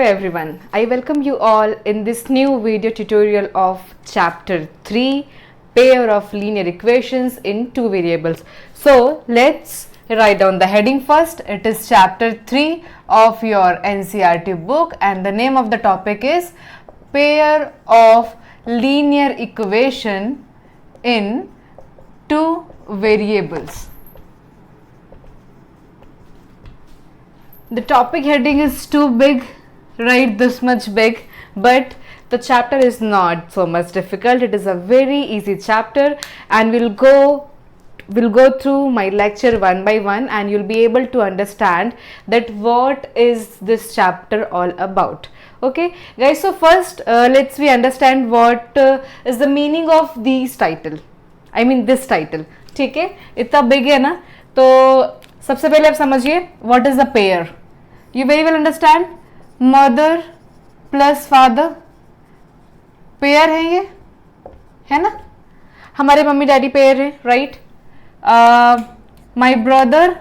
Hello everyone, I welcome you all in this new video tutorial of chapter 3, pair of linear equations in two variables. So let's write down the heading first. It is chapter 3 of your NCERT book and the name of the topic is pair of linear equation in two variables. The topic heading is too big, right, this much big, but the chapter is not so much difficult. It is a very easy chapter and we'll go through my lecture one by one and you'll be able to understand that what is this chapter all about. Okay guys, so first let's we understand what is the meaning of this title. This title. ठीक है, इतना big है ना, तो सबसे पहले आप समझिए what is the pair. You very well understand, mother plus father pair है, ये है ना, हमारे मम्मी डैडी पेयर है, right. My brother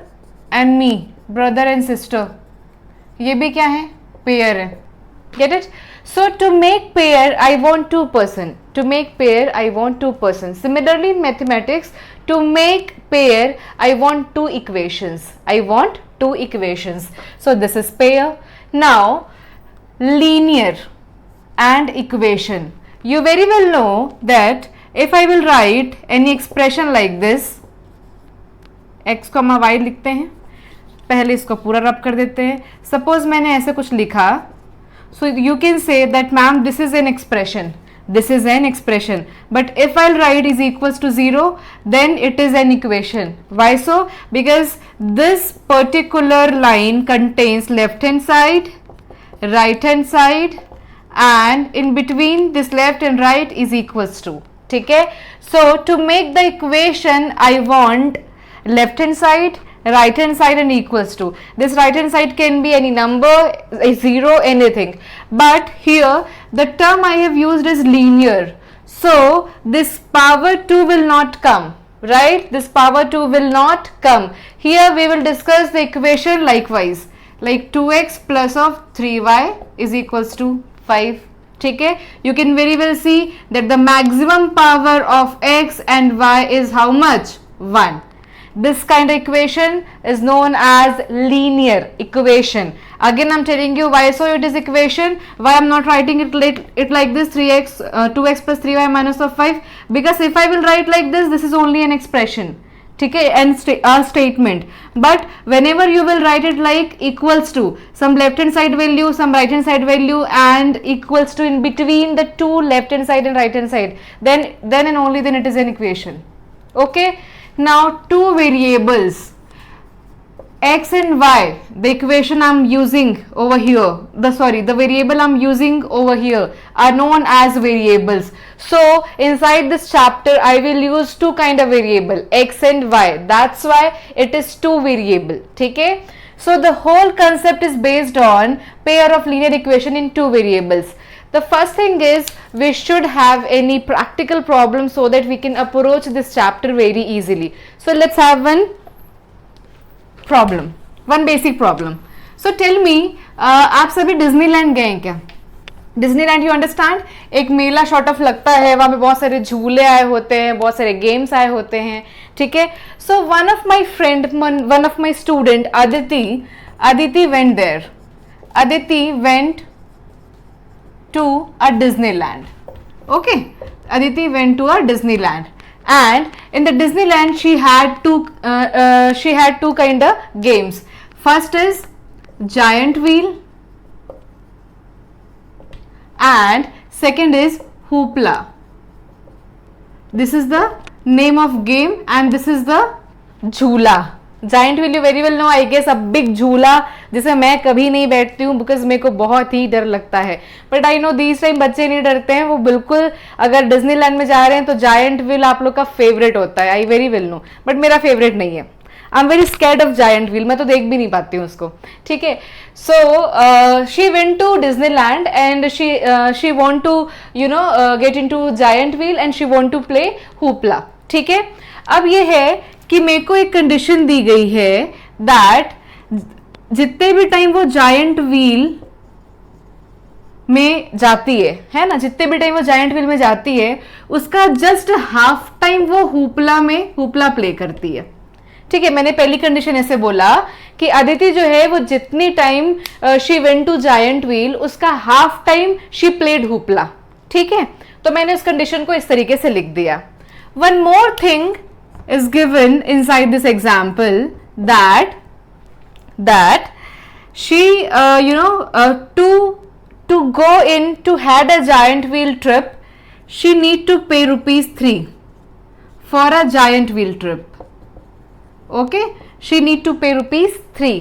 and me, brother and sister, ये भी क्या है, पेयर है. Get it. So to make pair I want two person. To make pair I want two persons. Similarly in mathematics, to make pair I want two equations. So this is pair. Now linear and equation. You very well know that if I will write any expression like this, x, y लिखते हैं, पहले इसको पूरा रब कर देते हैं. Suppose मैंने ऐसे कुछ लिखा, so you can say that ma'am this is an expression. This is an expression, but if I'll write is equals to 0, then it is an equation. Why so? Because this particular line contains left hand side, right hand side, and in between this left and right is equals to. ठीक है? So to make the equation I want left hand side, right hand side and equals to. This right hand side can be any number, a 0, anything, but here the term I have used is linear, so this power 2 will not come, right? This power 2 will not come. Here we will discuss the equation likewise, like 2x plus of 3y is equals to 5. ठीक है? You can very well see that the maximum power of x and y is how much? 1. This kind of equation is known as linear equation. Again I'm telling you why so it is equation, why I'm not writing it like this, 2x plus 3y minus of 5, because if I will write like this is only an expression, ठीक है, and a statement. But whenever you will write it like equals to some left hand side value, some right hand side value, and equals to in between the two left hand side and right hand side, then and only then it is an equation. Okay. Now two variables x and y, the equation I'm using over here, the variable I'm using over here are known as variables. So inside this chapter I will use two kind of variable, x and y. That's why it is two variable. Okay. So the whole concept is based on pair of linear equation in two variables. The first thing is we should have any practical problem so that we can approach this chapter very easily. So let's have one problem, one basic problem. So tell me, आप सभी Disneyland गए हैं क्या? Disneyland you understand? एक मेला short of लगता है, वहाँ पे बहुत सारे झूले आए होते हैं, बहुत सारे गेम्स आए होते हैं, ठीक है. So one of my friend, one of my student, Aditi went there. Aditi went to a Disneyland. Okay, Aditi went to a Disneyland, and in the Disneyland she had two kind of games. First is giant wheel and second is hoopla. This is the name of game and this is the jhula. Giant wheel you very well know, I guess, a big jhula जिसे मैं कभी नहीं बैठती हूँ because मेरे को बहुत ही डर लगता है. But I know this time बच्चे नहीं डरते हैं, वो बिल्कुल अगर डिज्नीलैंड में जा रहे हैं तो जायंट व्हील आप लोग का फेवरेट होता है. I very well know, but मेरा फेवरेट नहीं है. I am very scared of giant wheel, मैं तो देख भी नहीं पाती हूँ उसको. ठीक है. So she went to Disneyland and she want to get into giant wheel and she want to play hoopla. ठीक है. अब ये है कि मेरे को एक कंडीशन दी गई है दैट जितने भी टाइम वो जायंट व्हील में जाती है ना, जितने भी टाइम वो जायंट व्हील में जाती है उसका जस्ट हाफ टाइम वो हुपला प्ले करती है। ठीक है, मैंने पहली कंडीशन ऐसे बोला कि अदिति जो है वो जितनी time she went to giant wheel उसका half time she played hoopla. ठीक है, तो मैंने उस कंडीशन को इस तरीके से लिख दिया। One more thing is given inside this example that she to go in to had a giant wheel trip, she need to pay ₹3 for a giant wheel trip. Okay, she need to pay ₹3,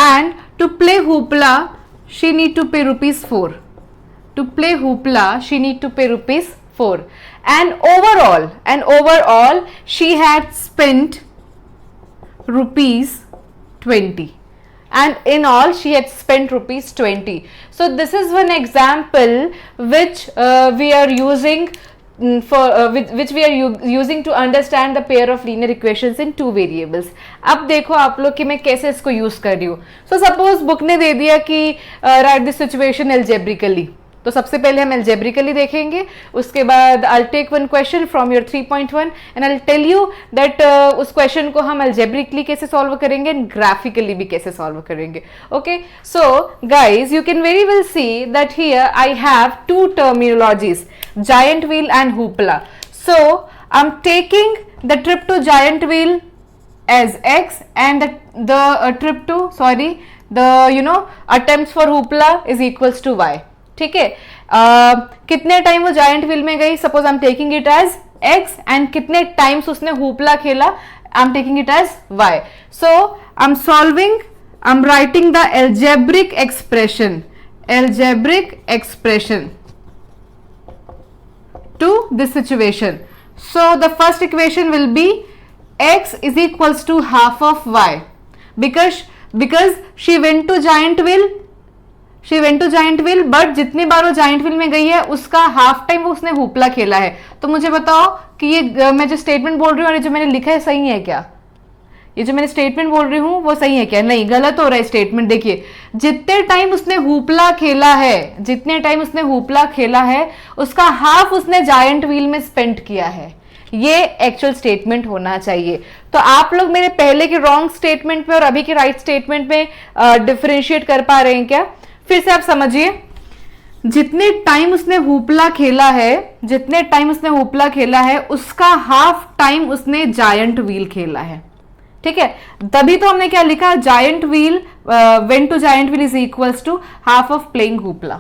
and to play hoopla she need to pay ₹4. To play hoopla she need to pay ₹4, and overall she had spent ₹20. And in all she had spent ₹20. So this is one example which we are using which we are using to understand the pair of linear equations in two variables. अब देखो आप लोग कि मैं कैसे इसको use कर रही हूँ। So suppose बुक ने दे दिया कि write this situation algebraically, तो सबसे पहले हम algebraically देखेंगे, उसके बाद I'll take one question from your 3.1 and I'll tell you that उस question को हम algebraically कैसे solve करेंगे and graphically भी कैसे solve करेंगे। Okay, so guys you can very well see that here I have two terminologies, giant wheel and hoopla. So I'm taking the trip to giant wheel as X and the trip to the attempts for hoopla is equals to Y. ठीक है, कितने time वो giant wheel में गई, suppose I am taking it as x, and कितने times उसने hoopla खेला, I am taking it as y. So I am writing the algebraic expression to this situation. So the first equation will be x is equals to half of y, because she went to giant wheel, but जितनी बार वो giant wheel में गई है उसका half time वो उसने hoopla खेला है. तो मुझे बताओ कि ये मैं जो स्टेटमेंट बोल रही हूँ और ये जो मैंने लिखा है सही है क्या? ये जो मैंने स्टेटमेंट बोल रही हूँ वो सही है क्या? नहीं, गलत हो रहा है स्टेटमेंट. देखिए, जितने टाइम उसने हुपला खेला है उसका हाफ उसने जायंट व्हील में स्पेंड किया है. ये एक्चुअल स्टेटमेंट होना चाहिए. तो आप लोग मेरे पहले के रॉन्ग स्टेटमेंट में और अभी के राइट स्टेटमेंट में डिफरेंशिएट कर पा रहे हैं क्या? फिर से आप समझिए, जितने टाइम उसने हुपला खेला है उसका हाफ टाइम उसने जायंट व्हील खेला है. ठीक है, तभी तो हमने क्या लिखा, giant wheel went to giant wheel is equals to half of playing hoopla.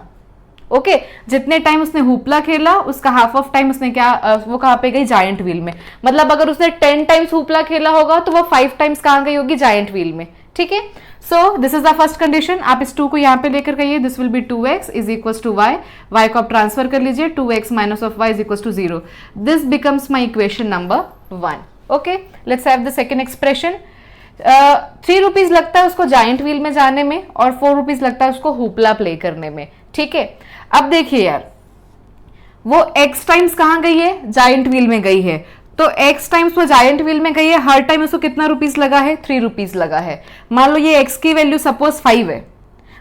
Okay, जितने टाइम उसने हुपला खेला उसका हाफ ऑफ टाइम उसने क्या वो कहां पे गई? जायंट व्हील में. मतलब अगर उसने 10 टाइम्स हुपला खेला होगा तो वो 5 टाइम्स कहां गई होगी? जायंट व्हील में. ठीक है, so this is the first condition. आप इस 2 को यहां पे लेकर गइए. This will be 2x is equals to y. y को आप ट्रांसफर कर लीजिए. 2x minus of y is equals to 0. This becomes my equation number 1. Okay, let's have the second expression. 3 rupees लगता है उसको जायंट व्हील में जाने में और 4 रुपीज लगता है उसको हुपला प्ले करने में. ठीक है, अब देखिए यार, वो x टाइम्स कहां गई है? जायंट व्हील में गई है. तो x टाइम्स वो जायंट व्हील में गई है, हर टाइम उसको कितना रुपीस लगा है? 3 रुपीज लगा है. मान लो ये x की वैल्यू सपोज 5 है.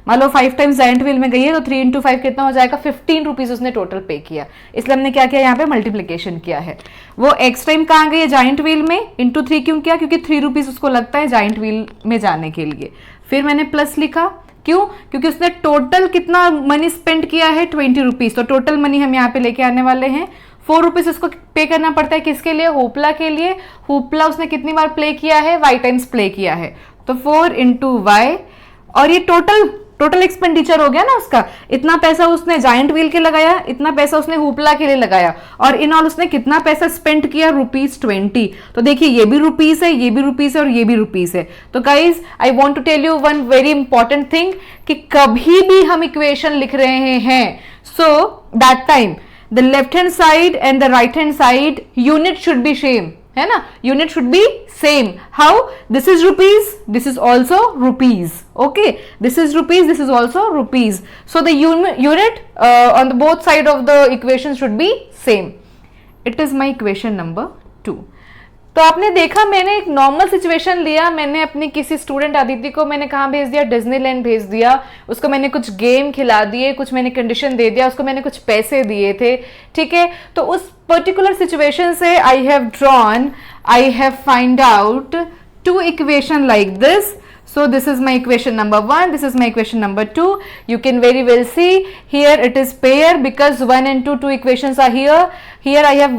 मान लो 5 टाइम्स जायंट व्हील में गई है तो 3 इंटू 5 कितना हो जाएगा? 15 रुपीज उसने टोटल पे किया. इसलिए हमने क्या किया? यहाँ पे मल्टीप्लीकेशन किया है. वो x टाइम कहाँ गई है? जायंट व्हील में. इंटू 3 क्यों किया? क्योंकि 3 रुपीज उसको लगता है जायंट व्हील में जाने के लिए. फिर मैंने प्लस लिखा. क्यों? क्योंकि उसने टोटल कितना मनी स्पेंड किया है? 20 रुपीज. तो टोटल मनी हम यहाँ पे लेके आने वाले हैं. 4 रुपीज उसको पे करना पड़ता है. किसके लिए? हुपला के लिए. हुपला उसने कितनी बार प्ले किया है? y टाइम्स प्ले किया है. तो 4 इंटू वाई, और ये टोटल एक्सपेंडिचर हो गया ना उसका. इतना पैसा उसने जायंट व्हील के लगाया, इतना पैसा उसने हुपला के लिए लगाया, और इन ऑल उसने कितना पैसा स्पेंड किया? ₹20. तो देखिए, ये भी रुपीस है, ये भी रुपीस है और ये भी रुपीस है. तो guys, I want to tell you one very important thing कि कभी भी हम इक्वेशन लिख रहे हैं, so that time the left hand side and the right hand side unit should be same, है ना? Unit should be same. How? This is rupees, this is also rupees. Okay, this is rupees, this is also rupees. So the unit on the both side of the equation should be same. It is my equation number 2. तो आपने देखा मैंने एक normal situation लिया, मैंने अपनी किसी student Aditi को मैंने कहाँ भेज दिया, डिज्नीलैंड भेज दिया, उसको मैंने कुछ गेम खिला दिए, कुछ मैंने कंडीशन दे दिया, उसको मैंने कुछ पैसे दिए थे, ठीक है। तो उस पर्टिकुलर सिचुएशन से I have find out two equation like this. So this is my equation number 1, this is my equation number 2. You can very well see here it is pair because 1 and 2 two equations are here. Here I have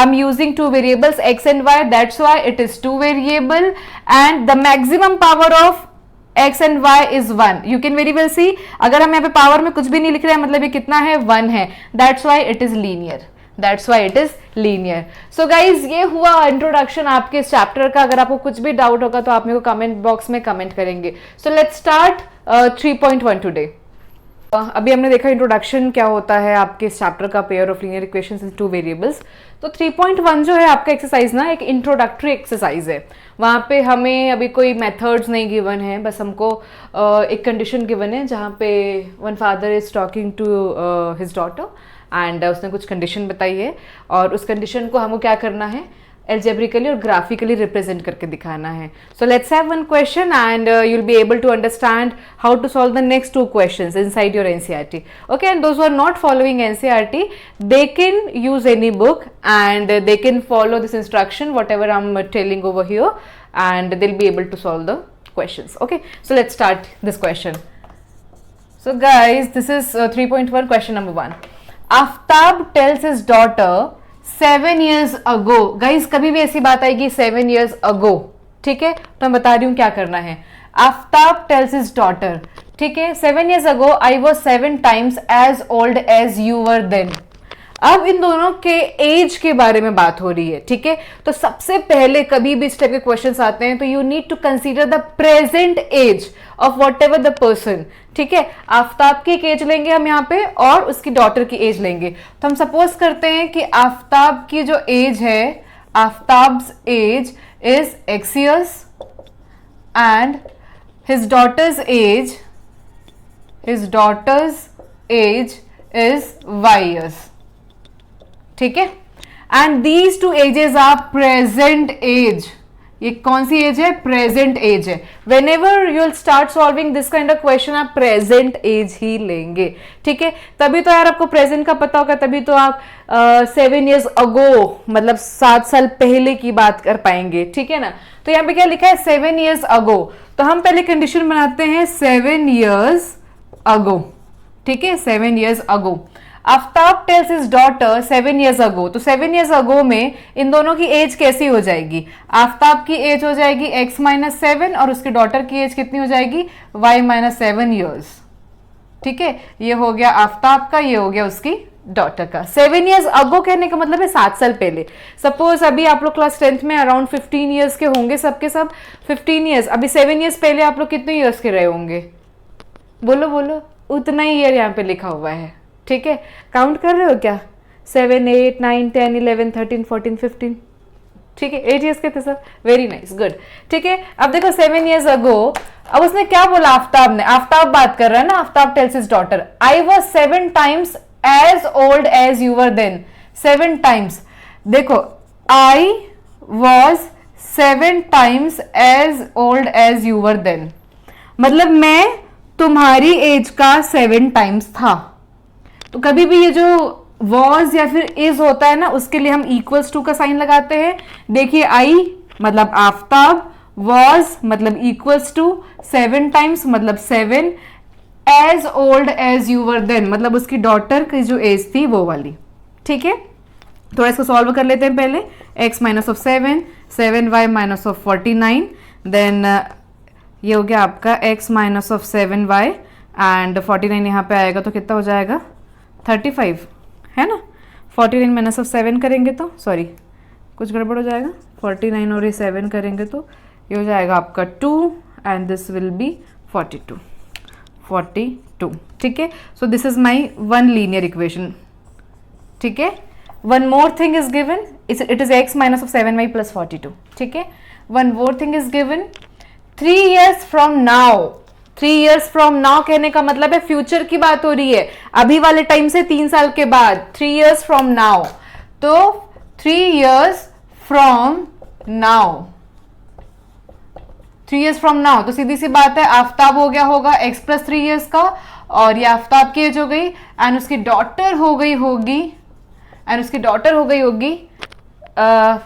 I'm using two variables x and y, that's why it is two variable, and the maximum power of x and y is 1. You can very well see, अगर हम यहाँ पे power में कुछ भी नहीं लिख रहे हैं मतलब ये कितना है, 1 है, that's why it is linear. That's why it is linear. So guys, ये हुआ इंट्रोडक्शन आपके इस चैप्टर का। अगर आपको कुछ भी डाउट होगा तो आप मेरे को कमेंट बॉक्स में कमेंट करेंगे। So let's start 3.1 today. अभी हमने देखा इंट्रोडक्शन क्या होता है आपके इस चैप्टर का, pair of linear equations in two variables. तो 3.1 जो है आपका एक्सरसाइज ना, एक इंट्रोडक्टरी एक्सरसाइज है। वहाँ पे हमें अभी कोई मेथड्स नहीं गिवन है, बस हमको एक कंडीशन गिवन है जहाँ पे one father is talking to his daughter and उसने कुछ कंडीशन बताई है और उस कंडीशन को हमको क्या करना है, एल्जेब्रिकली और ग्राफिकली रिप्रेजेंट करके दिखाना है। So let's have one question and you will be able to understand how to solve the next two questions inside your NCERT. Okay, and those who are not following NCERT they can use any book and they can follow this instruction whatever I am telling over here and they will be able to solve the questions. Okay, so let's start this question. So guys, this is 3.1 question number 1. Aftab tells his daughter 7 years ago. Guys, कभी भी ऐसी बात आएगी 7 years ago, ठीक है, तो मैं बता रही हूँ क्या करना है। आफ्ताब tells his daughter, ठीक है, 7 years ago I was 7 times as old as you were then. अब इन दोनों के एज के बारे में बात हो रही है, ठीक है। तो सबसे पहले कभी भी इस टाइप के क्वेश्चंस आते हैं तो you need to consider the present age of whatever the person, ठीक है। आफ्ताब की एक एज लेंगे हम यहाँ पे और उसकी डॉटर की एज लेंगे। तो हम सपोज करते हैं कि आफ्ताब की जो एज है, Aftab's age is x years and his daughter's age is y years, ठीक है। And these two ages are present age. ये कौन सी एज है, प्रेजेंट एज है। Whenever you will start solving this kind of question आप present age ही लेंगे, ठीक है। तभी तो यार आपको प्रेजेंट का पता होगा, तभी तो आप 7 years ago मतलब 7 साल पहले की बात कर पाएंगे, ठीक है ना। तो यहाँ पे क्या लिखा है, 7 years ago। तो हम पहले कंडीशन बनाते हैं 7 years ago, ठीक है, 7 years ago। Aftab tales his daughter 7 years ago। तो 7 years ago में इन दोनों की एज कैसी हो जाएगी, आफ्ताब की एज हो जाएगी x - 7 और उसकी डॉटर की एज कितनी हो जाएगी, y - 7 years, ठीक है। ये हो गया आफ्ताब का, ये हो गया उसकी डॉटर का। 7 years ago कहने का मतलब है 7 साल पहले। सपोज अभी आप लोग क्लास 10th में अराउंड 15 years के होंगे, सबके सब 15 years। अभी 7 years पहले आप लोग कितने ईयर्स के रहे होंगे, बोलो बोलो, उतना ही ईयर यहाँ पे लिखा हुआ है, ठीक है। काउंट कर रहे हो क्या, 7 8 9 10 11 13 14 15, ठीक है, 8 years के थे सब, वेरी नाइस, गुड, ठीक है। अब देखो 7 years ago, अब उसने क्या बोला आफ्ताब ने, आफ्ताब बात कर रहा है ना, Aftab tales his daughter I was 7 times as old as you were then। 7 times, देखो आई was 7 times as old as you were then, मतलब मैं तुम्हारी एज का 7 times था। तो कभी भी ये जो was या फिर is होता है ना, उसके लिए हम equals to का साइन लगाते हैं। देखिए I मतलब आफ्ताब, was मतलब equals to 7 times मतलब 7, as old as you were then मतलब उसकी डॉटर की जो एज थी वो वाली, ठीक है। थोड़ा इसको सॉल्व कर लेते हैं पहले। x - 7 7y - 49, देन ये हो गया आपका x - 7y एंड 49 यहाँ पे आएगा तो कितना हो जाएगा, 35 है ना। 49 - 7 करेंगे तो सॉरी कुछ गड़बड़ हो जाएगा, 49 और ये 7 करेंगे तो ये हो जाएगा आपका 2 एंड दिस विल बी 42, ठीक है। So this is my one linear equation, ठीक है। One more thing is given, it is x - 7y + 42, ठीक है। One more thing is given 3 years from now। 3 years from now कहने का मतलब है फ्यूचर की बात हो रही है, अभी वाले टाइम से 3 साल के बाद, 3 years from now। तो 3 years from now, 3 years from now, तो सीधी सी बात है आफ्ताब हो गया होगा x प्लस 3 years का, और ये आफ्ताब की एज हो गई, एंड उसकी डॉटर हो गई होगी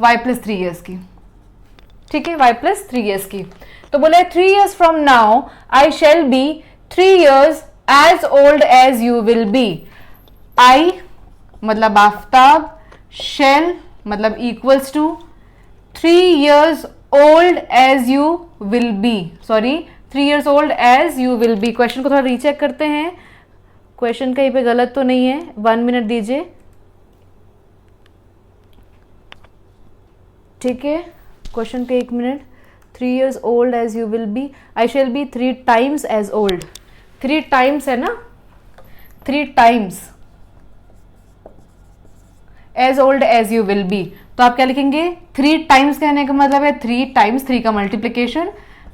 y प्लस 3 years की, ठीक है, y प्लस 3 years की। तो बोले 3 years from now I shall be 3 years as old as you will be. I मतलब आफ्ताब, शेल मतलब equals to 3 years old as you will be, sorry 3 years old as you will be. Question को थोड़ा recheck करते हैं, question कहीं पे गलत तो नहीं है, 1 मिनट दीजिए, ठीक है, क्वेश्चन पे 1 minute. 3 years old as you will be, I shall be 3 times as old, 3 times है ना, 3 times as old as you will be. तो आप क्या लिखेंगे, 3 times कहने का मतलब है 3 times 3 का मल्टीप्लीकेशन।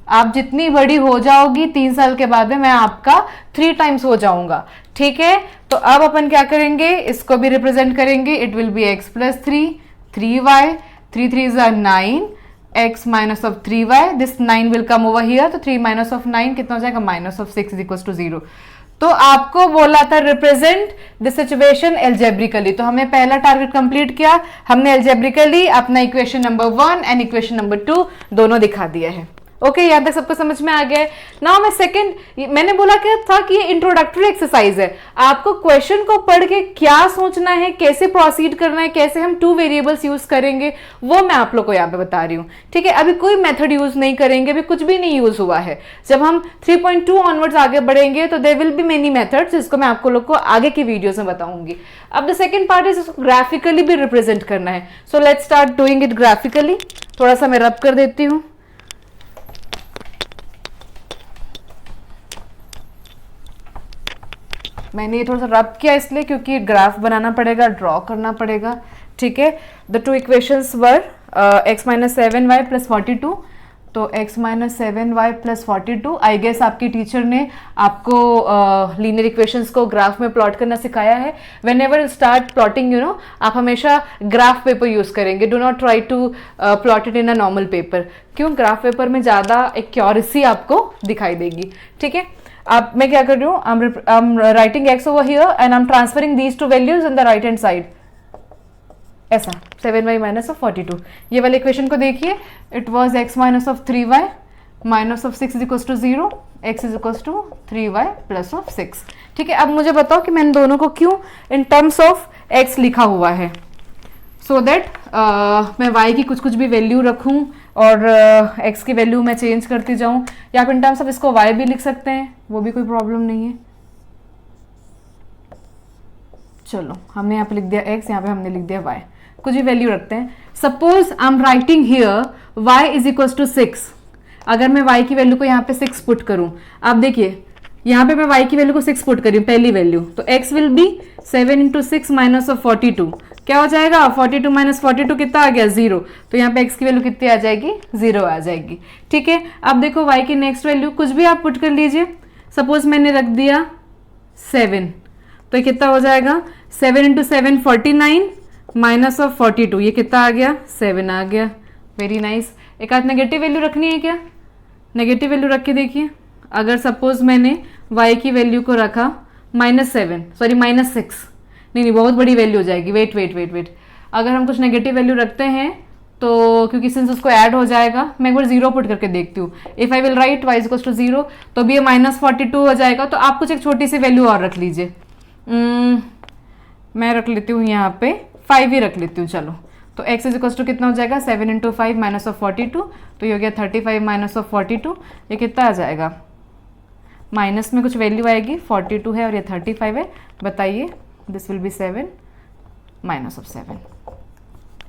आप जितनी बड़ी हो जाओगी 3 साल के बाद में मैं आपका 3 times हो जाऊंगा, ठीक है। तो अब अपन क्या करेंगे, इसको भी रिप्रेजेंट करेंगे, it will be x plus 3, 3y, 3 3s are 9, x minus of 3y, this 9 will come over here, तो 3 माइनस ऑफ 9 कितना हो जाएगा, minus of 6 is equal to 0। तो आपको बोला था रिप्रेजेंट द सिचुएशन एल्जेब्रिकली, तो हमें पहला टारगेट कंप्लीट किया, हमने एल्जेब्रिकली अपना equation number 1 and equation number 2 दोनों दिखा दिया है। ओके, यहाँ तक सबको समझ में आ गया है। नाउ मैं सेकंड, मैंने बोला क्या था कि ये इंट्रोडक्टरी एक्सरसाइज है, आपको क्वेश्चन को पढ़ के क्या सोचना है, कैसे प्रोसीड करना है, कैसे हम 2 वेरिएबल्स यूज करेंगे, वो मैं आप लोग को यहाँ पे बता रही हूँ, ठीक है। अभी कोई मेथड यूज नहीं करेंगे, अभी कुछ भी नहीं यूज हुआ है। जब हम 3.2 ऑनवर्ड्स आगे बढ़ेंगे तो there will be many methods, जिसको मैं आपको लोग को आगे की वीडियोस में बताऊंगी। अब द सेकंड पार्ट इज इसको ग्राफिकली भी रिप्रेजेंट करना है, so let's start doing it graphically. थोड़ा सा मैं रब कर देती हूँ, मैंने ये थोड़ा सा रब किया इसलिए क्योंकि ग्राफ बनाना पड़ेगा, ड्रॉ करना पड़ेगा, ठीक है। The 2 equations were x minus 7y plus 42, तो x minus 7y plus 42, I guess आपकी टीचर ने आपको लीनियर इक्वेशंस को ग्राफ में प्लॉट करना सिखाया है। Whenever start plotting, you know, आप हमेशा ग्राफ पेपर यूज करेंगे, do not try to plot it in a normal paper. क्यों, ग्राफ पेपर में ज़्यादा एक्यूरेसी आपको दिखाई देगी, ठीक है। अब मैं क्या कर रही हूँ, आई am writing x over here and I am transferring these 2 values in the right hand side, ऐसा 7y माइनस ऑफ 42। ये वाले इक्वेशन को देखिए, it was x minus of 3y minus of 6 is equal to 0, x is equal to 3y plus of 6, ठीक है। अब मुझे बताओ कि मैंने दोनों को क्यों इन टर्म्स ऑफ x लिखा हुआ है, सो दैट मैं y की कुछ भी वैल्यू रखूं और x की वैल्यू मैं चेंज करती जाऊं, या फिर इन टर्म्स ऑफ इसको y भी लिख सकते हैं, वो भी कोई प्रॉब्लम नहीं है। चलो, हमने यहाँ पे लिख दिया x, यहाँ पे हमने लिख दिया y, कुछ भी वैल्यू रखते हैं। Suppose I am writing here y is equal to 6, अगर मैं y की वैल्यू को यहाँ पे 6 पुट करूं, आप देखिए यहाँ पे मैं y की वैल्यू को 6 पुट करी हूँ, पहली वैल्यू, तो x will be 7 into 6 minus of 42, क्या हो जाएगा, 42 माइनस 42 कितना आ गया, 0, तो यहाँ पे x की वैल्यू कितनी आ जाएगी, 0 आ जाएगी, ठीक है। अब देखो y की नेक्स्ट वैल्यू कुछ भी आप पुट कर लीजिए, सपोज मैंने रख दिया 7, तो ये कितना हो जाएगा, 7 इंटू 7 49 माइनस ऑफ 42, ये कितना आ गया, 7 आ गया, वेरी नाइस। एक आध नेगेटिव वैल्यू रखनी है क्या, नेगेटिव वैल्यू रख के देखिए, अगर सपोज मैंने y की वैल्यू को रखा -7, सॉरी -6, नहीं बहुत बड़ी वैल्यू हो जाएगी, वेट, अगर हम कुछ नेगेटिव वैल्यू रखते हैं तो क्योंकि सिंस उसको ऐड हो जाएगा, मैं एक बार 0 पुट करके देखती हूँ, if I will write y equals to 0, तो भी ये -42 हो जाएगा, तो आप कुछ एक छोटी सी वैल्यू और रख लीजिए, मैं रख लेती हूँ यहाँ पे 5 ही रख लेती हूँ, चलो, तो x इज इक्वल्स टू कितना हो जाएगा, 7 इंटू 5 माइनस ऑफ 42, तो ये हो गया 35 माइनस ऑफ 42, ये कितना आ जाएगा, माइनस में कुछ वैल्यू आएगी, 42 है और ये 35 है, बताइए, this will B 7 minus of 7,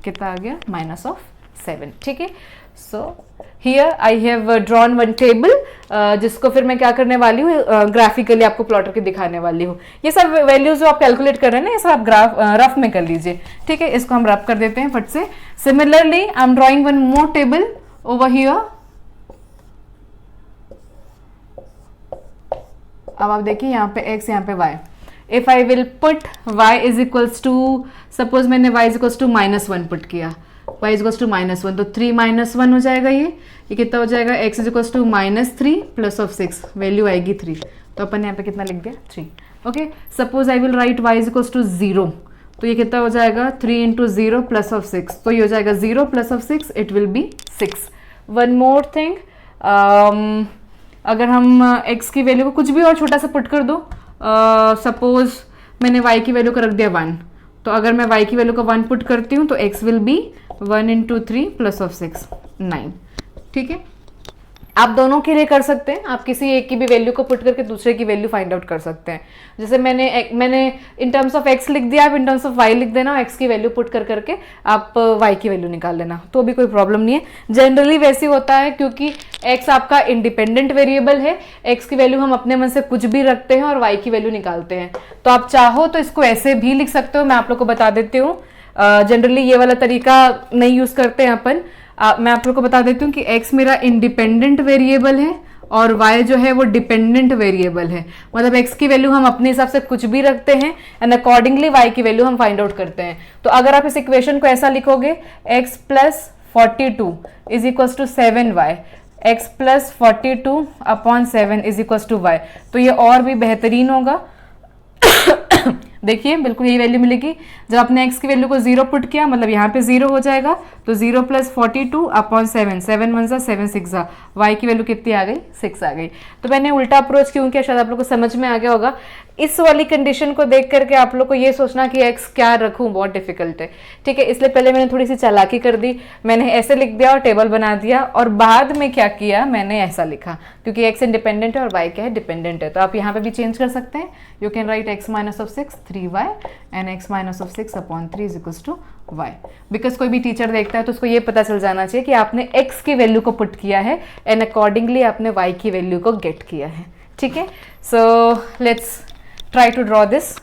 कितना आ गया, माइनस ऑफ 7, ठीक है। So here I have drawn one table, जिसको फिर मैं क्या करने वाली हूँ, ग्राफिकली आपको प्लॉट करके दिखाने वाली हूँ। ये सब वैल्यूज जो आप कैलकुलेट कर रहे हैं ना, ये सब आप ग्राफ रफ में कर लीजिए, ठीक है। इसको हम रफ कर देते हैं फट से। Similarly I am drawing one more table over here. अब आप देखिए यहाँ पे x, यहाँ पे y। If I will put y is equals to, suppose मैंने y is equals to -1 put किया, y इज टू -1, तो 3 -1 हो जाएगा ये कितना हो जाएगा, x is to -3 plus of 6, value आएगी 3, तो अपन यहाँ पे कितना लिख दिया 3. Okay, suppose I will write y is to 0, तो ये कितना हो जाएगा 3 इंटू 0 प्लस ऑफ 6, तो ये हो जाएगा 0 plus of 6, it will B 6. One more thing, अगर हम x की वैल्यू को कुछ भी और छोटा सा पुट कर दो, सपोज मैंने y की वैल्यू को रख दिया 1, तो अगर मैं y की वैल्यू को 1 पुट करती हूँ तो x will be 1 into 3 plus of 6, 9. ठीक है, आप दोनों के लिए कर सकते हैं, आप किसी एक की भी वैल्यू को पुट करके दूसरे की वैल्यू फाइंड आउट कर सकते हैं. जैसे मैंने इन टर्म्स ऑफ x लिख दिया, आप इन टर्म्स ऑफ y लिख देना, x की वैल्यू पुट कर करके आप y की वैल्यू निकाल लेना, तो भी कोई प्रॉब्लम नहीं है. जनरली वैसे होता है क्योंकि x आपका इंडिपेंडेंट वेरिएबल है, x की वैल्यू हम अपने मन से कुछ भी रखते हैं और y की वैल्यू निकालते हैं. तो आप चाहो तो इसको ऐसे भी लिख सकते हो, मैं आप लोग को बता देती हूँ. जनरली ये वाला तरीका नहीं यूज करते हैं अपन. मैं आप लोग को बता देती हूँ कि x मेरा इंडिपेंडेंट वेरिएबल है और y जो है वो डिपेंडेंट वेरिएबल है. मतलब x की वैल्यू हम अपने हिसाब से कुछ भी रखते हैं एंड अकॉर्डिंगली y की वैल्यू हम फाइंड आउट करते हैं. तो अगर आप इस इक्वेशन को ऐसा लिखोगे, x plus 42 is equal to 7y, x plus 42 upon 7 is equal to y, तो ये और भी बेहतरीन होगा. देखिए बिल्कुल यही वैल्यू मिलेगी. जब आपने x की वैल्यू को 0 पुट किया, मतलब यहाँ पे 0 हो जाएगा, तो 0 प्लस 42 अपॉन 7, 7 1 7 6, y की वैल्यू कितनी आ गई, 6 आ गई. तो मैंने उल्टा अप्रोच क्यों किया, शायद आप लोग को समझ में आ गया होगा. इस वाली कंडीशन को देख करके आप लोग को ये सोचना कि x क्या रखूं बहुत डिफिकल्ट है. ठीक है, इसलिए पहले मैंने थोड़ी सी चालाकी कर दी, मैंने ऐसे लिख दिया और टेबल बना दिया, और बाद में क्या किया, मैंने ऐसा लिखा क्योंकि x इंडिपेंडेंट है और y क्या है, डिपेंडेंट है. तो आप यहाँ पे भी चेंज कर सकते हैं. You can write x minus of 6 3y and x minus of 6 upon 3 is equal to y. Because कोई भी टीचर देखता है तो उसको ये पता चल जाना चाहिए कि आपने x की वैल्यू को पुट किया है एंड अकॉर्डिंगली आपने y की वैल्यू को गेट किया है. ठीक है, so let's try to draw this.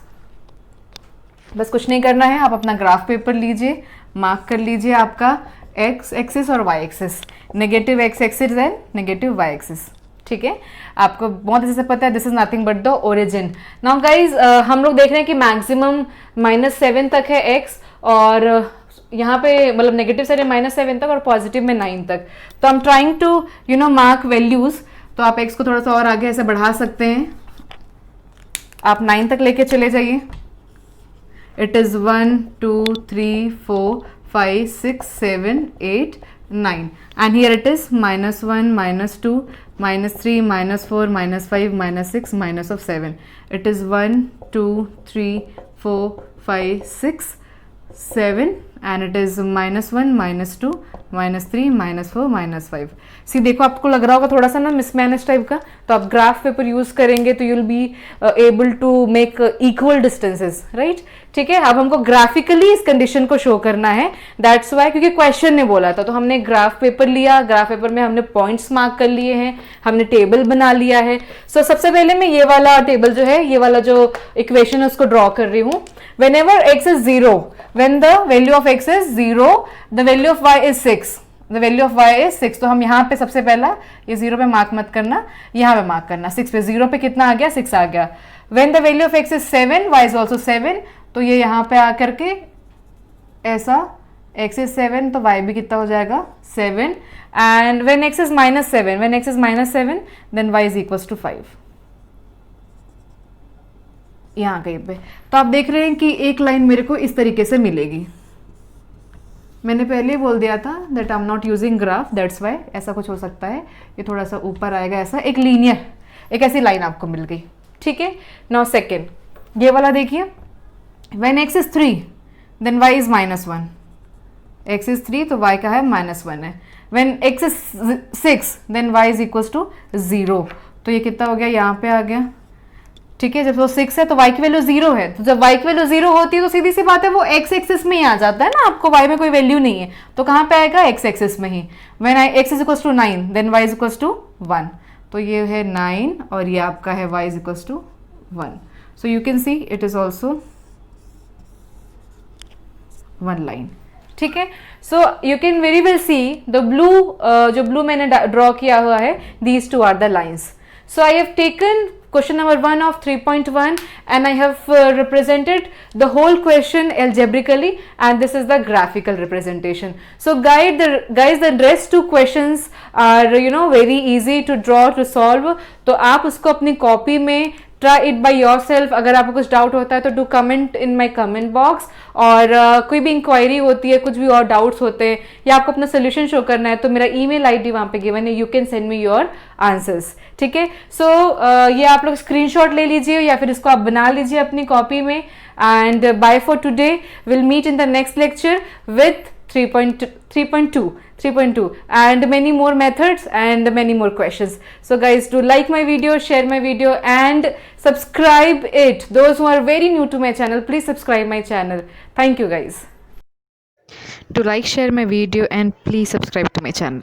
बस कुछ नहीं करना है, आप अपना ग्राफ पेपर लीजिए, मार्क कर लीजिए आपका x एक्सिस और y axis, negative x axis and negative y axis. ठीक है, आपको बहुत अच्छे से पता है this is nothing but the origin. Now guys हम लोग देख रहे हैं कि मैक्सिमम -7 तक है x, और यहाँ पे मतलब नेगेटिव साइड में -7 तक और पॉजिटिव में 9 तक. तो I am trying to mark values. तो आप x को थोड़ा सा और आगे ऐसे बढ़ा सकते हैं, आप 9 तक लेके चले जाइए. It is 1 2 3 4 5 6 7 8 9 and here it is -1 -2 -3 -4 -5 -6 minus of 7. It is 1 2 3 4 5 6 7 and it is -1 -2 -3 -4 -5. सी देखो आपको लग रहा होगा थोड़ा सा ना मिसमैनेज टाइप का, तो आप ग्राफ पेपर यूज करेंगे तो you will be able to make equal distances, right. ठीक है, अब हमको ग्राफिकली इस कंडीशन को शो करना है, दैट्स वाई, क्योंकि क्वेश्चन ने बोला था. तो हमने ग्राफ पेपर लिया, ग्राफ पेपर में हमने पॉइंट्स मार्क कर लिए हैं, हमने टेबल बना लिया है. सो सबसे पहले मैं ये वाला टेबल जो है, ये वाला जो इक्वेशन है उसको ड्रॉ कर रही हूँ. whenever x is 0, when the value of x is 0, the value of y is 6. The value of y is 6. तो हम यहाँ पे सबसे पहला ये 0 पे मार्क मत करना, यहाँ पे मार्क करना. 6 पे 0 पे कितना आ गया, 6 आ गया. When the value of x is 7, y is also 7. तो ये यहाँ पे आकर के ऐसा x is 7, तो y भी कितना हो जाएगा 7. And when x is -7, then y is equals to 5. यहाँ कहीं पे तो आप देख रहे हैं कि एक लाइन मेरे को इस तरीके से मिलेगी. मैंने पहले ही बोल दिया था that I am not using graph, that's why ऐसा कुछ हो सकता है. ये थोड़ा सा ऊपर आएगा, ऐसा एक लीनियर एक ऐसी लाइन आपको मिल गई. ठीक है, नाउ सेकेंड ये वाला देखिए, when x is 3 then y is -1. x is 3 तो y का है -1 है. When x is 6 then y is equal to 0. तो ये कितना हो गया, यहाँ पे आ गया. ठीक है, जब वो 6 है तो y की वैल्यू 0 है, तो जब y की वैल्यू 0 होती है तो सीधी सी बात है वो x एक्सिस में ही आ जाता है ना, आपको y में कोई वैल्यू नहीं है तो कहाँ पे आएगा, x एक्सिस में ही. When x is equal to 9 then y is equal to 1. तो ये है 9 और ये आपका है y is equal to 1. So you can see it is also 1 line. ठीक है, so you can very well see the blue, जो ब्लू मैंने ड्रॉ किया हुआ है, these two are the lines. So I have taken question number 1 of 3.1 and I have represented the whole question algebraically, and this is the graphical representation. So guys, the rest 2 questions are very easy to draw, to solve. तो आप उसको अपनी copy में try it by your self. अगर आपको कुछ doubt होता है तो do comment in my comment box, और कोई भी इंक्वायरी होती है, कुछ भी और डाउट्स होते हैं, या आपको अपना सोल्यूशन शो करना है, तो मेरा ईमेल आईडी वहाँ पे गिवन है, you can send me your answers. ठीक है. सो ये आप लोग स्क्रीनशॉट ले लीजिए या फिर इसको आप बना लीजिए अपनी कॉपी में. And bye for today, will meet in the next lecture with 3.2 and many more methods and many more questions. So guys, do like my video, share my video and subscribe it. Those who are very new to my channel, please subscribe my channel. Thank you guys. Do like, share my video and please subscribe to my channel.